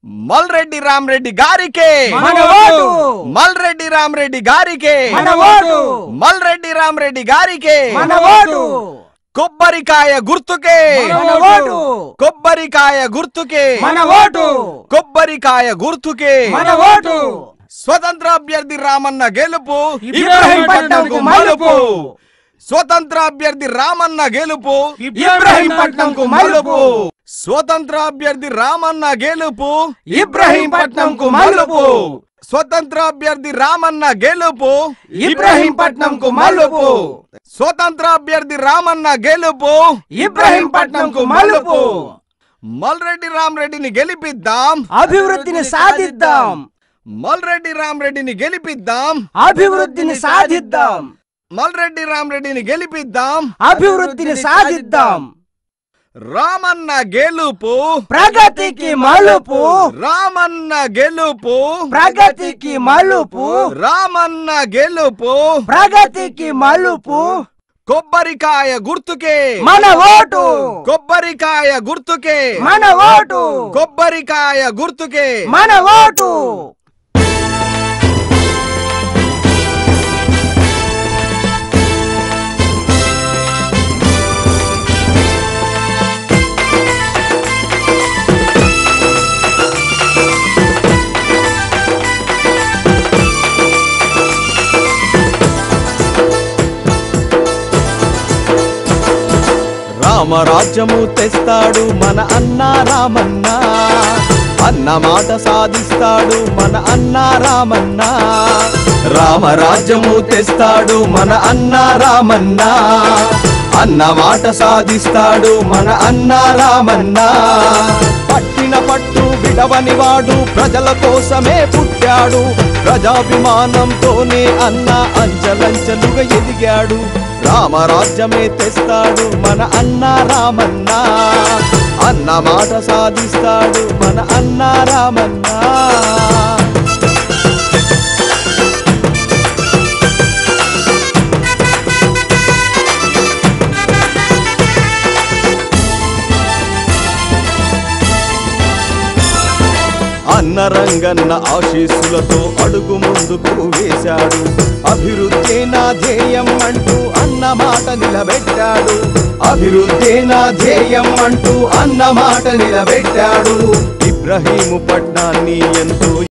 మల్రెడ్డి రామరెడ్డి గారికి మన ఓటు మల్రెడ్డి రామరెడ్డి గారికి మన ఓటు మల్రెడ్డి రామరెడ్డి గారికి మన ఓటు కొబ్బరికాయ గుర్తుకే మన ఓటు కొబ్బరికాయ గుర్తుకే మన ఓటు కొబ్బరికాయ గుర్తుకే మన ఓటు స్వతంత్ర అభ్యర్థి రామన్న గెలుపు ఇబ్రహీంపట్నంకు మలుపు స్వతంత్ర అభ్యర్థి రామన్న గెలుపు ఇబ్రహీంపట్నంకు మలుపు స్వతంత్ర అభ్యర్థి రామన్న గెలుపు ఇబ్రహీంపట్నంకు మలుపు స్వతంత్ర అభ్యర్థి రామన్న గెలుపు ఇబ్రహీంపట్నంకు మలుపు స్వతంత్ర అభ్యర్థి రామన్న గెలుపు ఇబ్రహీంపట్నంకు మలుపు మల్రెడ్డి రామరెడ్డిని గెలిపిద్దాం అభివృద్ధిని సాధిద్దాం మల్రెడ్డి రామరెడ్డిని గెలిపిద్దాం అభివృద్ధిని సాధిద్దాం మల్రెడ్డి రామరెడ్డిని గెలిపిద్దాం అభివృద్ధిని సాధిద్దాం రామన్న గెలుపు ప్రగతికి మలుపు రామన్న గెలుపు ప్రగతికి మలుపు రామన్న గెలుపు ప్రగతికి మలుపు కొబ్బరికాయ గుర్తుకే మన ఓటు కొబ్బరికాయ గుర్తుకే మన ఓటు కొబ్బరికాయ గుర్తుకే మన ఓటు రామరాజ్యము తెస్తాడు మన అన్న రామన్న అన్న మాట సాధిస్తాడు మన అన్న రామన్న రామరాజ్యము తెస్తాడు మన అన్న రామన్న అన్న మాట సాధిస్తాడు మన అన్న రామన్న పట్టిన పట్టు విడవని వాడు ప్రజల కోసమే పుట్టాడు ప్రజాభిమానంతోనే అన్న అంచెలంచెలుగా ఎదిగాడు రామరాజ్యమే తెస్తాడు మన అన్న రామన్న అన్న మాట సాధిస్తాడు మన అన్న రామన్న అన్న రంగన్న ఆశీస్సులతో అడుగు ముందుకు వేశాడు అభివృద్ధి నా ధ్యేయం అంటూ అన్న మాట నిలబెట్టాడు అభివృద్ధి నా ధ్యేయం అంటూ అన్న మాట నిలబెట్టాడు ఇబ్రహీంపట్నాన్ని ఎంతో